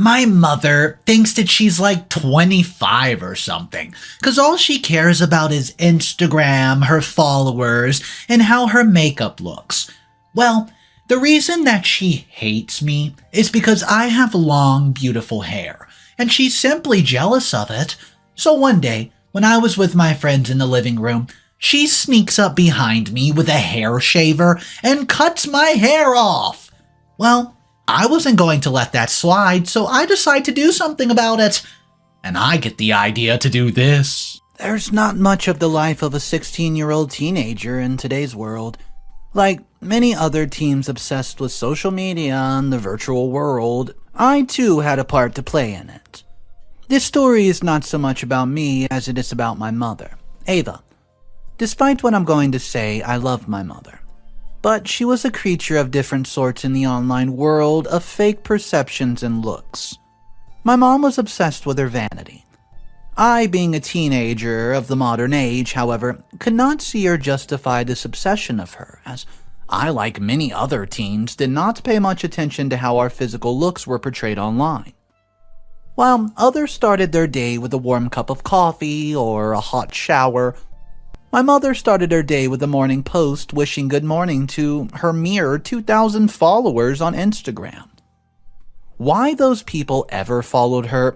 My mother thinks that she's like 25 or something, because all she cares about is Instagram, her followers, and how her makeup looks. Well, the reason that she hates me is because I have long, beautiful hair, and she's simply jealous of it. So one day, when I was with my friends in the living room, she sneaks up behind me with a hair shaver and cuts my hair off. Well, I wasn't going to let that slide, so I decide to do something about it. And I get the idea to do this. There's not much of the life of a 16-year-old teenager in today's world. Like many other teens obsessed with social media and the virtual world, I too had a part to play in it. This story is not so much about me as it is about my mother, Ava. Despite what I'm going to say, I love my mother. But she was a creature of different sorts in the online world of fake perceptions and looks. My mom was obsessed with her vanity. I, being a teenager of the modern age, however, could not see or justify this obsession of her, as I, like many other teens, did not pay much attention to how our physical looks were portrayed online. While others started their day with a warm cup of coffee or a hot shower, my mother started her day with a morning post wishing good morning to her mere 2,000 followers on Instagram. Why those people ever followed her,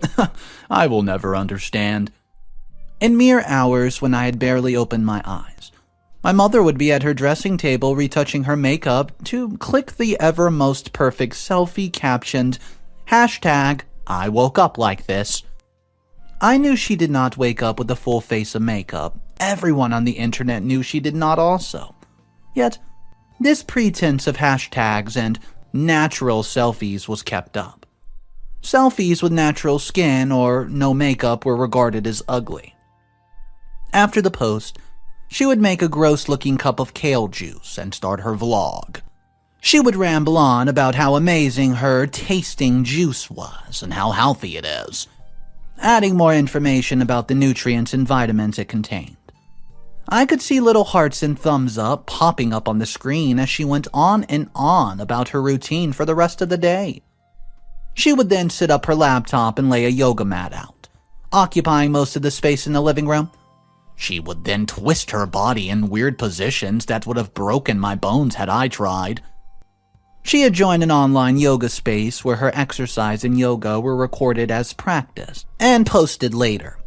I will never understand. In mere hours, when I had barely opened my eyes, my mother would be at her dressing table retouching her makeup to click the ever most perfect selfie captioned, #I woke up like this. I knew she did not wake up with a full face of makeup. Everyone on the internet knew she did not also. Yet, this pretense of hashtags and natural selfies was kept up. Selfies with natural skin or no makeup were regarded as ugly. After the post, she would make a gross-looking cup of kale juice and start her vlog. She would ramble on about how amazing her tasting juice was and how healthy it is, adding more information about the nutrients and vitamins it contained. I could see little hearts and thumbs up popping up on the screen as she went on and on about her routine for the rest of the day. She would then sit up her laptop and lay a yoga mat out, occupying most of the space in the living room. She would then twist her body in weird positions that would have broken my bones had I tried. She had joined an online yoga space where her exercise and yoga were recorded as practice and posted later.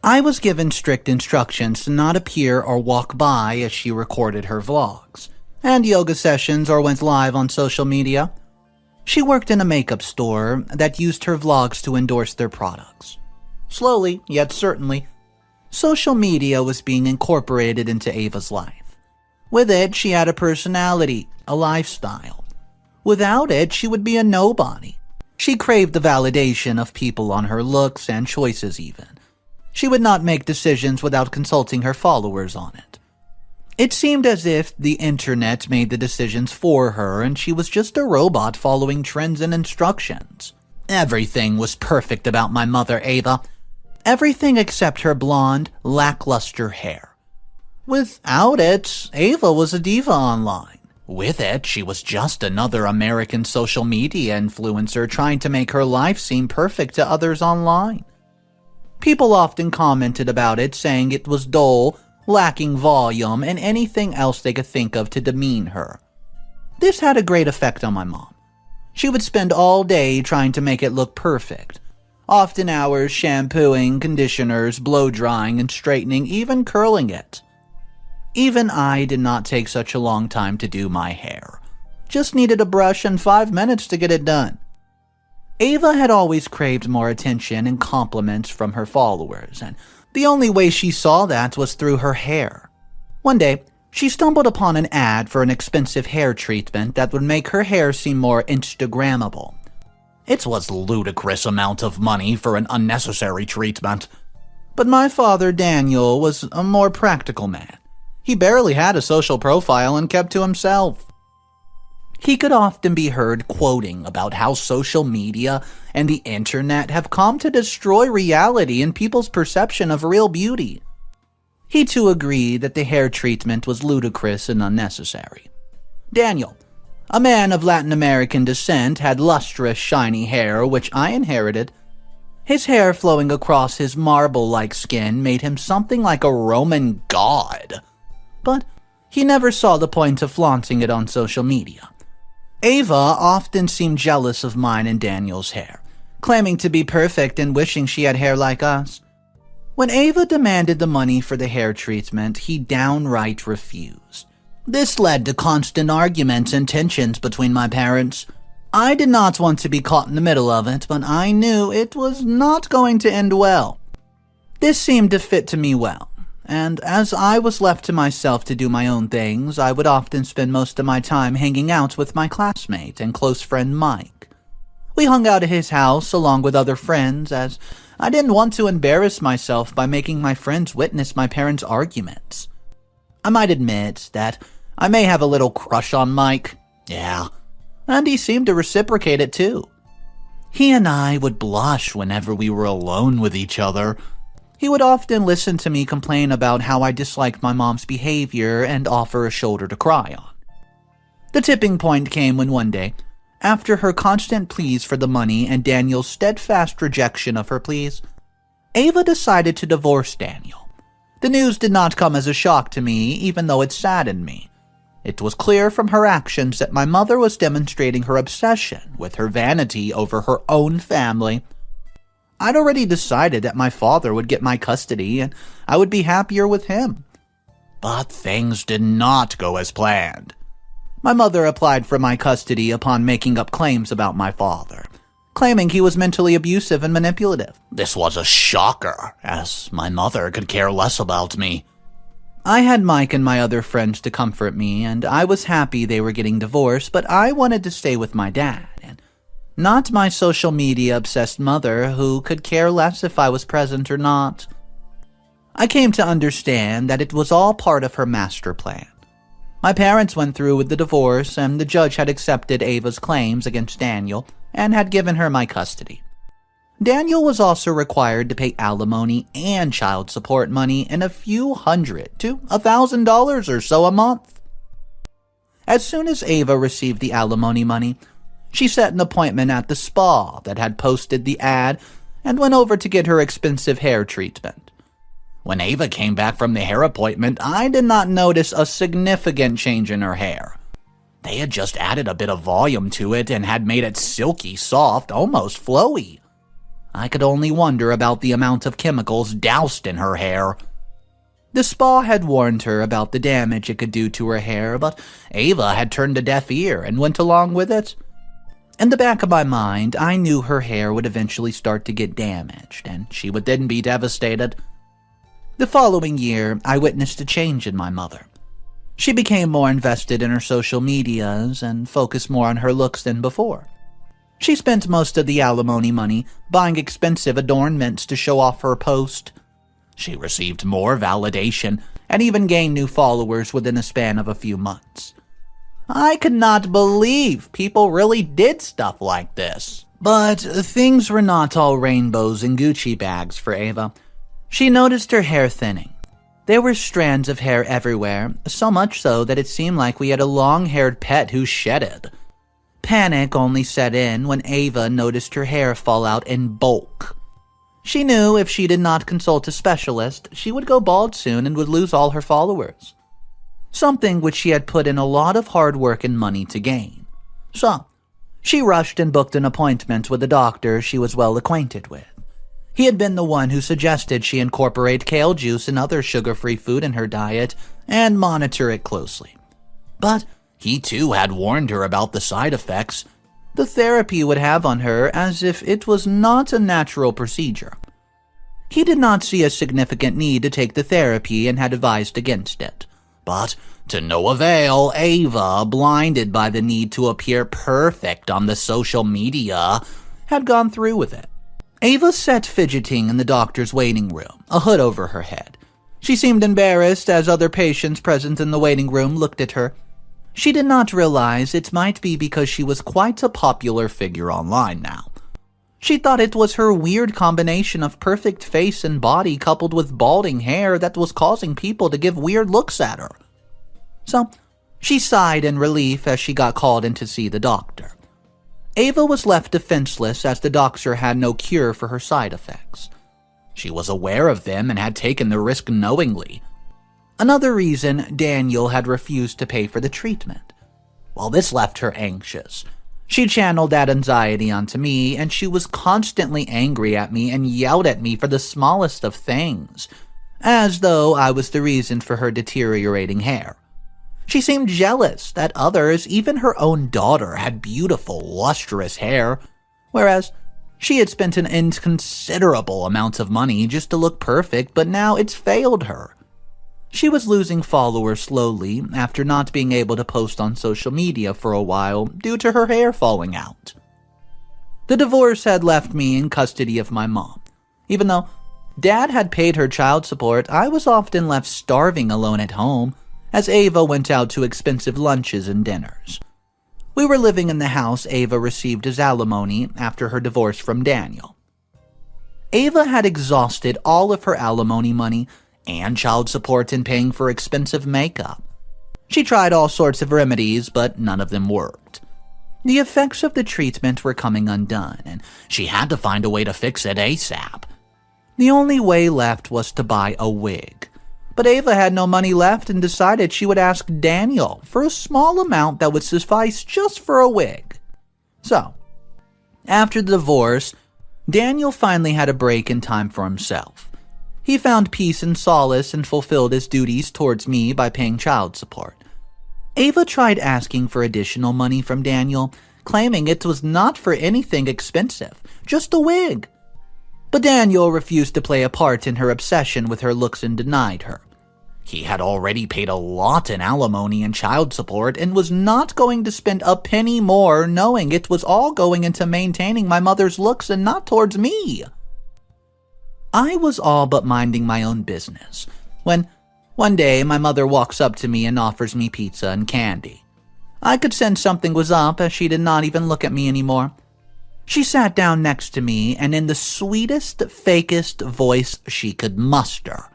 I was given strict instructions to not appear or walk by as she recorded her vlogs and yoga sessions or went live on social media. She worked in a makeup store that used her vlogs to endorse their products. Slowly, yet certainly, social media was being incorporated into Ava's life. With it, she had a personality, a lifestyle. Without it, she would be a nobody. She craved the validation of people on her looks and choices even. She would not make decisions without consulting her followers on it. It seemed as if the internet made the decisions for her and she was just a robot following trends and instructions. Everything was perfect about my mother, Ava. Everything except her blonde, lackluster hair. Without it, Ava was a diva online. With it, she was just another American social media influencer trying to make her life seem perfect to others online. People often commented about it, saying it was dull, lacking volume, and anything else they could think of to demean her. This had a great effect on my mom. She would spend all day trying to make it look perfect, often hours shampooing, conditioners, blow-drying, and straightening, even curling it. Even I did not take such a long time to do my hair. Just needed a brush and 5 minutes to get it done. Ava had always craved more attention and compliments from her followers, and the only way she saw that was through her hair. One day, she stumbled upon an ad for an expensive hair treatment that would make her hair seem more Instagrammable. It was a ludicrous amount of money for an unnecessary treatment. But my father, Daniel, was a more practical man. He barely had a social profile and kept to himself. He could often be heard quoting about how social media and the internet have come to destroy reality and people's perception of real beauty. He too agreed that the hair treatment was ludicrous and unnecessary. Daniel, A man of Latin American descent had lustrous, shiny hair, which I inherited. His hair flowing across his marble-like skin made him something like a Roman god. But he never saw the point of flaunting it on social media. Ava often seemed jealous of mine and Daniel's hair, claiming to be perfect and wishing she had hair like us. When Ava demanded the money for the hair treatment, he downright refused. This led to constant arguments and tensions between my parents. I did not want to be caught in the middle of it, but I knew it was not going to end well. This seemed to fit to me well, and as I was left to myself to do my own things, I would often spend most of my time hanging out with my classmate and close friend Mike. We hung out at his house along with other friends, as I didn't want to embarrass myself by making my friends witness my parents' arguments. I might admit that I may have a little crush on Mike. Yeah, and he seemed to reciprocate it too. He and I would blush whenever we were alone with each other. He would often listen to me complain about how I disliked my mom's behavior and offer a shoulder to cry on. The tipping point came when one day, after her constant pleas for the money and Daniel's steadfast rejection of her pleas, Ava decided to divorce Daniel. The news did not come as a shock to me, even though it saddened me. It was clear from her actions that my mother was demonstrating her obsession with her vanity over her own family. I'd already decided that my father would get my custody and I would be happier with him. But things did not go as planned. My mother applied for my custody upon making up claims about my father, claiming he was mentally abusive and manipulative. This was a shocker, as my mother could care less about me. I had Mike and my other friends to comfort me, and I was happy they were getting divorced, but I wanted to stay with my dad, and not my social media-obsessed mother who could care less if I was present or not. I came to understand that it was all part of her master plan. My parents went through with the divorce, and the judge had accepted Ava's claims against Daniel and had given her my custody. Daniel was also required to pay alimony and child support money in a few $100 to $1,000 or so a month. As soon as Ava received the alimony money, she set an appointment at the spa that had posted the ad and went over to get her expensive hair treatment. When Ava came back from the hair appointment, I did not notice a significant change in her hair. They had just added a bit of volume to it and had made it silky soft, almost flowy. I could only wonder about the amount of chemicals doused in her hair. The spa had warned her about the damage it could do to her hair, but Ava had turned a deaf ear and went along with it. In the back of my mind, I knew her hair would eventually start to get damaged, and she would then be devastated. The following year, I witnessed a change in my mother. She became more invested in her social medias and focused more on her looks than before. She spent most of the alimony money buying expensive adornments to show off her post. She received more validation and even gained new followers within a span of a few months. I could not believe people really did stuff like this. But things were not all rainbows and Gucci bags for Ava. She noticed her hair thinning. There were strands of hair everywhere, so much so that it seemed like we had a long-haired pet who shedded. Panic only set in when Ava noticed her hair fall out in bulk. She knew if she did not consult a specialist, she would go bald soon and would lose all her followers. Something which she had put in a lot of hard work and money to gain. So, she rushed and booked an appointment with a doctor she was well acquainted with. He had been the one who suggested she incorporate kale juice and other sugar-free food in her diet and monitor it closely. But he too had warned her about the side effects the therapy would have on her, as if it was not a natural procedure. He did not see a significant need to take the therapy and had advised against it. But to no avail, Ava, blinded by the need to appear perfect on the social media, had gone through with it. Ava sat fidgeting in the doctor's waiting room, a hood over her head. She seemed embarrassed as other patients present in the waiting room looked at her. She did not realize it might be because she was quite a popular figure online now. She thought it was her weird combination of perfect face and body coupled with balding hair that was causing people to give weird looks at her. So, She sighed in relief as she got called in to see the doctor. Ava was left defenseless as the doctor had no cure for her side effects. She was aware of them and had taken the risk knowingly. Another reason Daniel had refused to pay for the treatment. Well, this left her anxious. She channeled that anxiety onto me, and she was constantly angry at me and yelled at me for the smallest of things, as though I was the reason for her deteriorating hair. She seemed jealous that others, even her own daughter, had beautiful, lustrous hair, whereas she had spent an inconsiderable amount of money just to look perfect, but now it's failed her. She was losing followers slowly after not being able to post on social media for a while due to her hair falling out. The divorce had left me in custody of my mom. Even though Dad had paid her child support, I was often left starving alone at home, as Ava went out to expensive lunches and dinners. We were living in the house Ava received as alimony after her divorce from Daniel. Ava had exhausted all of her alimony money and child support in paying for expensive makeup. She tried all sorts of remedies, but none of them worked. The effects of the treatment were coming undone, and she had to find a way to fix it ASAP. The only way left was to buy a wig. But Ava had no money left and decided she would ask Daniel for a small amount that would suffice just for a wig. So, after the divorce, Daniel finally had a break in time for himself. He found peace and solace and fulfilled his duties towards me by paying child support. Ava tried asking for additional money from Daniel, claiming it was not for anything expensive, just a wig. But Daniel refused to play a part in her obsession with her looks and denied her. He had already paid a lot in alimony and child support and was not going to spend a penny more, knowing it was all going into maintaining my mother's looks and not towards me. I was all but minding my own business when one day my mother walks up to me and offers me pizza and candy. I could sense something was up as she did not even look at me anymore. She sat down next to me, and in the sweetest, fakest voice she could muster,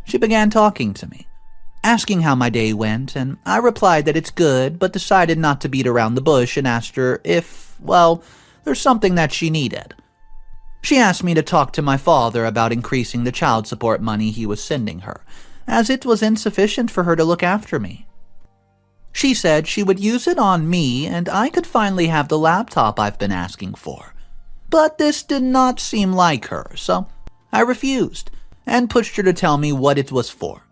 she began talking to me, asking how my day went, and I replied that it's good, but decided not to beat around the bush and asked her if, well, there's something that she needed. She asked me to talk to my father about increasing the child support money he was sending her, as it was insufficient for her to look after me. She said she would use it on me and I could finally have the laptop I've been asking for. But this did not seem like her, so I refused and pushed her to tell me what it was for.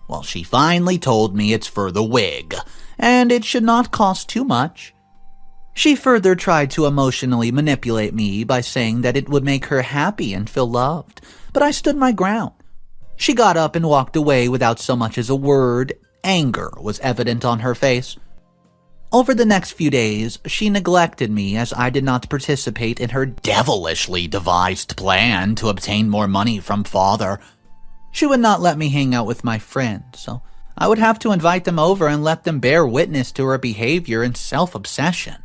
Well, she finally told me it's for the wig, and it should not cost too much. She further tried to emotionally manipulate me by saying that it would make her happy and feel loved, but I stood my ground. She got up and walked away without so much as a word. Anger was evident on her face. Over the next few days, she neglected me as I did not participate in her devilishly devised plan to obtain more money from father. She would not let me hang out with my friends, so I would have to invite them over and let them bear witness to her behavior and self-obsession.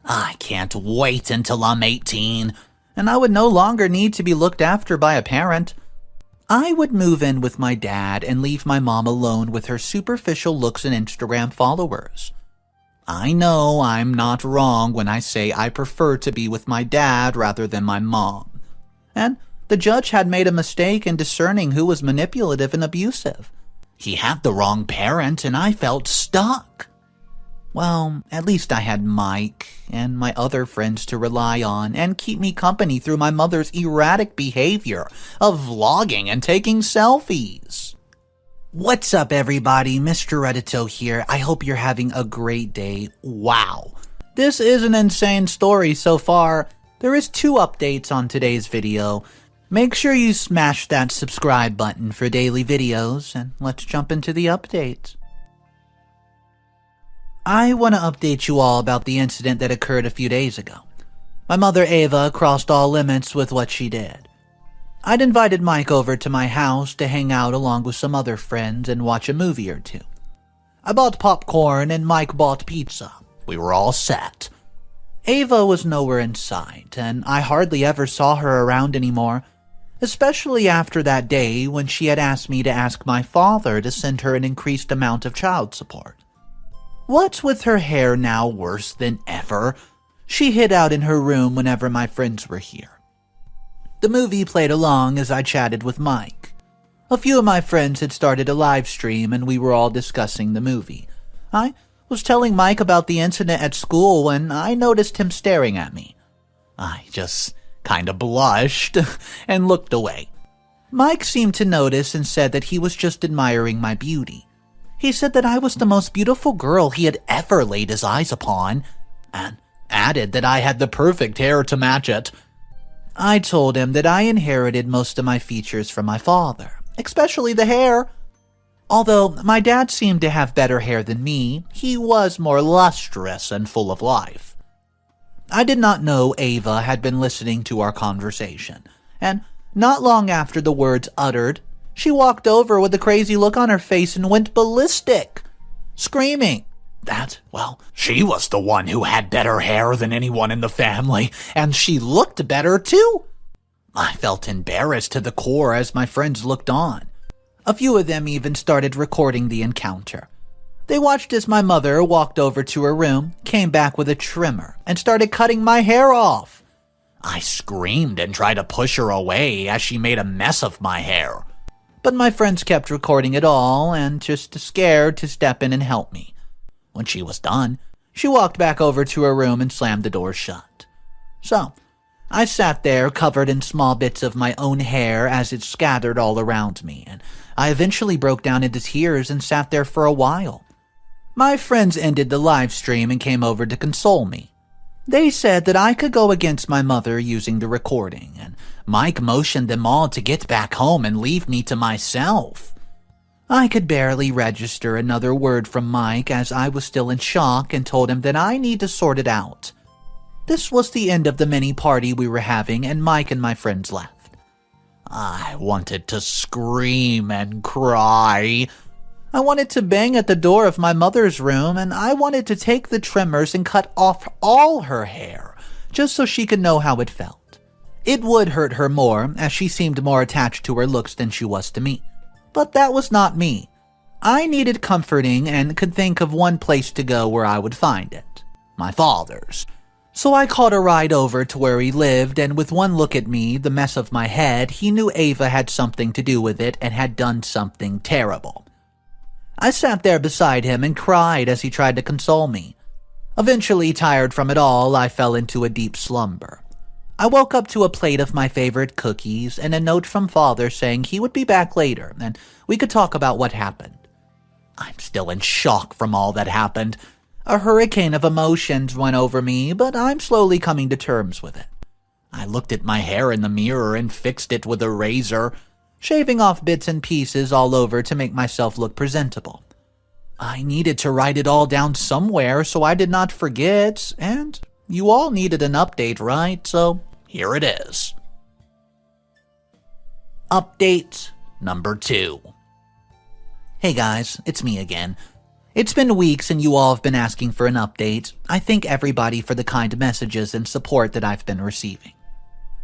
I can't wait until I'm 18, and I would no longer need to be looked after by a parent. I would move in with my dad and leave my mom alone with her superficial looks and Instagram followers. I know I'm not wrong when I say I prefer to be with my dad rather than my mom. And the judge had made a mistake in discerning who was manipulative and abusive. He had the wrong parent and I felt stuck. Well, at least I had Mike and my other friends to rely on and keep me company through my mother's erratic behavior of vlogging and taking selfies. What's up, everybody? Mr. Reddito here. I hope you're having a great day. Wow. This is an insane story so far. There is 2 updates on today's video. Make sure you smash that subscribe button for daily videos, and let's jump into the updates. I want to update you all about the incident that occurred a few days ago. My mother Ava crossed all limits with what she did. I'd invited Mike over to my house to hang out along with some other friends and watch a movie or two. I bought popcorn and Mike bought pizza. We were all set. Ava was nowhere in sight, and I hardly ever saw her around anymore, especially after that day when she had asked me to ask my father to send her an increased amount of child support. What's with her hair now worse than ever? She hid out in her room whenever my friends were here. The movie played along as I chatted with Mike. A few of my friends had started a live stream and we were all discussing the movie. I was telling Mike about the incident at school when I noticed him staring at me. I just kind of blushed and looked away. Mike seemed to notice and said that he was just admiring my beauty. He said that I was the most beautiful girl he had ever laid his eyes upon, and added that I had the perfect hair to match it. I told him that I inherited most of my features from my father, especially the hair. Although my dad seemed to have better hair than me, he was more lustrous and full of life. I did not know Ava had been listening to our conversation, and not long after the words uttered, she walked over with a crazy look on her face and went ballistic, screaming that, well, she was the one who had better hair than anyone in the family, and she looked better too. I felt embarrassed to the core as my friends looked on. A few of them even started recording the encounter. They watched as my mother walked over to her room, came back with a trimmer, and started cutting my hair off. I screamed and tried to push her away as she made a mess of my hair. But my friends kept recording it all and just scared to step in and help me. When she was done, she walked back over to her room and slammed the door shut. So, I sat there covered in small bits of my own hair as it scattered all around me, and I eventually broke down into tears and sat there for a while. My friends ended the live stream and came over to console me. They said that I could go against my mother using the recording, and Mike motioned them all to get back home and leave me to myself. I could barely register another word from Mike as I was still in shock and told him that I need to sort it out. This was the end of the mini party we were having, and Mike and my friends left. I wanted to scream and cry. I wanted to bang at the door of my mother's room, and I wanted to take the trimmers and cut off all her hair, just so she could know how it felt. It would hurt her more, as she seemed more attached to her looks than she was to me. But that was not me. I needed comforting and could think of one place to go where I would find it. My father's. So I caught a ride over to where he lived, and with one look at me, the mess of my head, he knew Ava had something to do with it and had done something terrible. I sat there beside him and cried as he tried to console me. Eventually, tired from it all, I fell into a deep slumber. I woke up to a plate of my favorite cookies and a note from Father saying he would be back later and we could talk about what happened. I'm still in shock from all that happened. A hurricane of emotions went over me, but I'm slowly coming to terms with it. I looked at my hair in the mirror and fixed it with a razor, shaving off bits and pieces all over to make myself look presentable. I needed to write it all down somewhere so I did not forget, and you all needed an update, right? So here it is. Update number 2. Hey guys, it's me again. It's been weeks and you all have been asking for an update. I thank everybody for the kind messages and support that I've been receiving.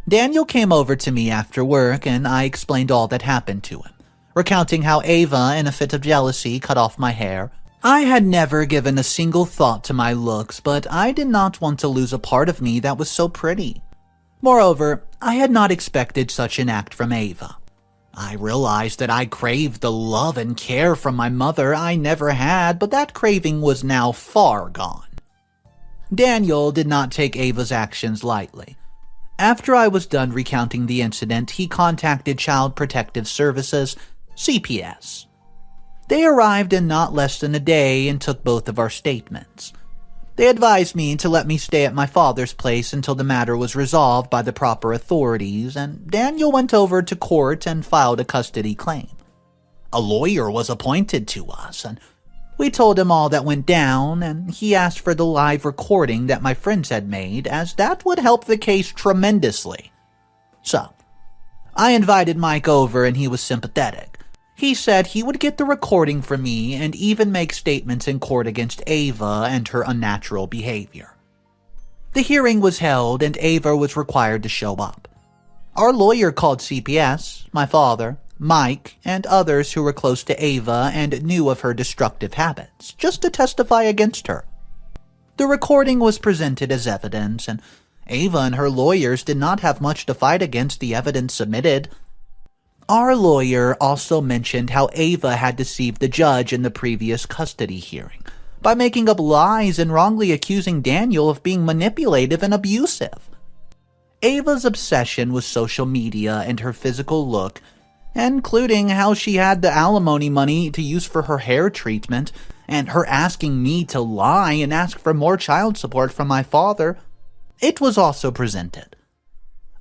Daniel came over to me after work and I explained all that happened to him, recounting how Ava, in a fit of jealousy, cut off my hair. I had never given a single thought to my looks, but I did not want to lose a part of me that was so pretty. Moreover, I had not expected such an act from Ava. I realized that I craved the love and care from my mother I never had, but that craving was now far gone. Daniel did not take Ava's actions lightly. After I was done recounting the incident, he contacted Child Protective Services, CPS. They arrived in not less than a day and took both of our statements. They advised me to let me stay at my father's place until the matter was resolved by the proper authorities, and Daniel went over to court and filed a custody claim. A lawyer was appointed to us, and we told him all that went down, and he asked for the live recording that my friends had made, as that would help the case tremendously. So, I invited Mike over and he was sympathetic. He said he would get the recording from me and even make statements in court against Ava and her unnatural behavior. The hearing was held and Ava was required to show up. Our lawyer called CPS, my father, Mike, and others who were close to Ava and knew of her destructive habits, just to testify against her. The recording was presented as evidence, and Ava and her lawyers did not have much to fight against the evidence submitted. Our lawyer also mentioned how Ava had deceived the judge in the previous custody hearing by making up lies and wrongly accusing Daniel of being manipulative and abusive. Ava's obsession with social media and her physical look, including how she had the alimony money to use for her hair treatment, and her asking me to lie and ask for more child support from my father, it was also presented.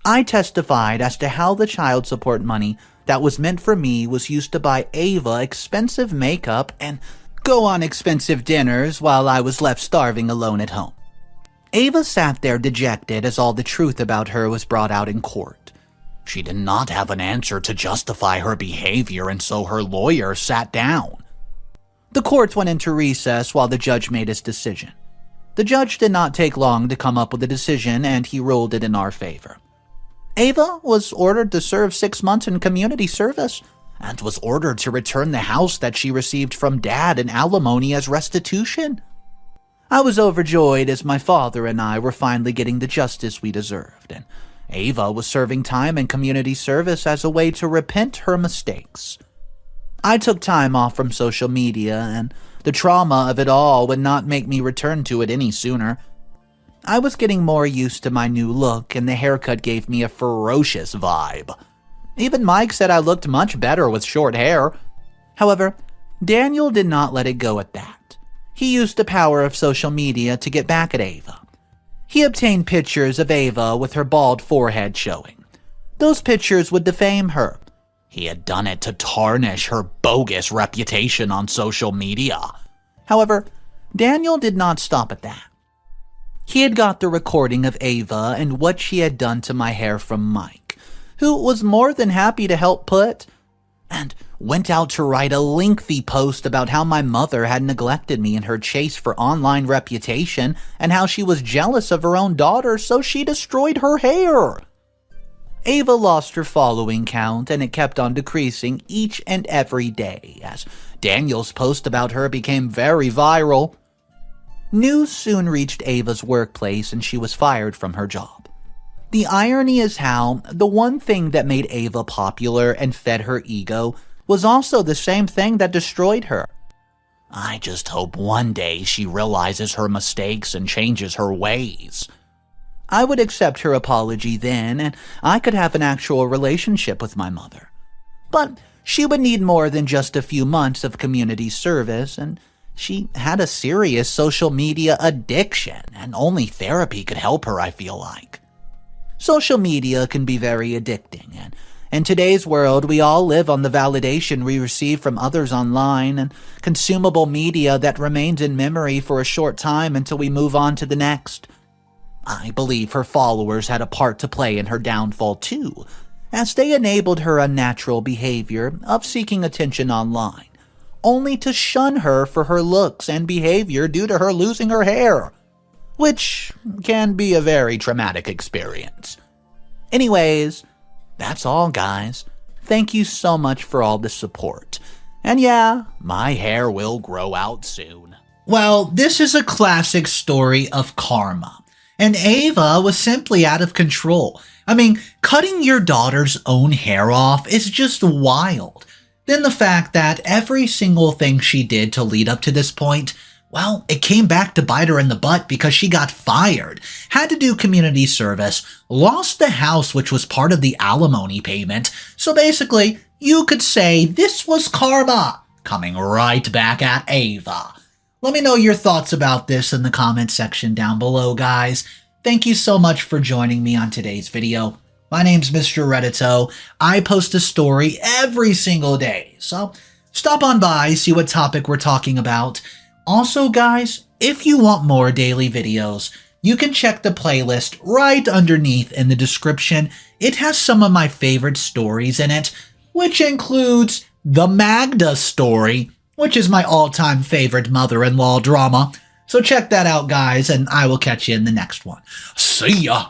I testified as to how the child support money that was meant for me was used to buy Ava expensive makeup and go on expensive dinners while I was left starving alone at home. Ava sat there dejected as all the truth about her was brought out in court. She did not have an answer to justify her behavior, and so her lawyer sat down. The court went into recess while the judge made his decision. The judge did not take long to come up with a decision, and he ruled it in our favor. Ava was ordered to serve 6 months in community service and was ordered to return the house that she received from Dad in alimony as restitution. I was overjoyed as my father and I were finally getting the justice we deserved, and Ava was serving time in community service as a way to repent her mistakes. I took time off from social media, and the trauma of it all would not make me return to it any sooner. I was getting more used to my new look, and the haircut gave me a ferocious vibe. Even Mike said I looked much better with short hair. However, Daniel did not let it go at that. He used the power of social media to get back at Ava. He obtained pictures of Ava with her bald forehead showing. Those pictures would defame her. He had done it to tarnish her bogus reputation on social media. However, Daniel did not stop at that. He had got the recording of Ava and what she had done to my hair from Mike, who was more than happy to help put, and went out to write a lengthy post about how my mother had neglected me in her chase for online reputation and how she was jealous of her own daughter, so she destroyed her hair. Ava lost her following count, and it kept on decreasing each and every day as Daniel's post about her became very viral. News soon reached Ava's workplace, and she was fired from her job. The irony is how the one thing that made Ava popular and fed her ego was also the same thing that destroyed her. I just hope one day she realizes her mistakes and changes her ways. I would accept her apology then, and I could have an actual relationship with my mother. But she would need more than just a few months of community service, and she had a serious social media addiction, and only therapy could help her, I feel like. Social media can be very addicting, and in today's world, we all live on the validation we receive from others online and consumable media that remains in memory for a short time until we move on to the next. I believe her followers had a part to play in her downfall too, as they enabled her unnatural behavior of seeking attention online, only to shun her for her looks and behavior due to her losing her hair, which can be a very traumatic experience. Anyways, that's all, guys. Thank you so much for all the support. And yeah, my hair will grow out soon. Well, this is a classic story of karma. And Ava was simply out of control. I mean, cutting your daughter's own hair off is just wild. Then the fact that every single thing she did to lead up to this point, well, it came back to bite her in the butt because she got fired, had to do community service, lost the house which was part of the alimony payment. So basically, you could say this was karma coming right back at Ava. Let me know your thoughts about this in the comment section down below, guys. Thank you so much for joining me on today's video. My name's Mr. Reddito. I post a story every single day, so stop on by, see what topic we're talking about. Also, guys, if you want more daily videos, you can check the playlist right underneath in the description. It has some of my favorite stories in it, which includes the Magda story, which is my all-time favorite mother-in-law drama. So check that out, guys, and I will catch you in the next one. See ya!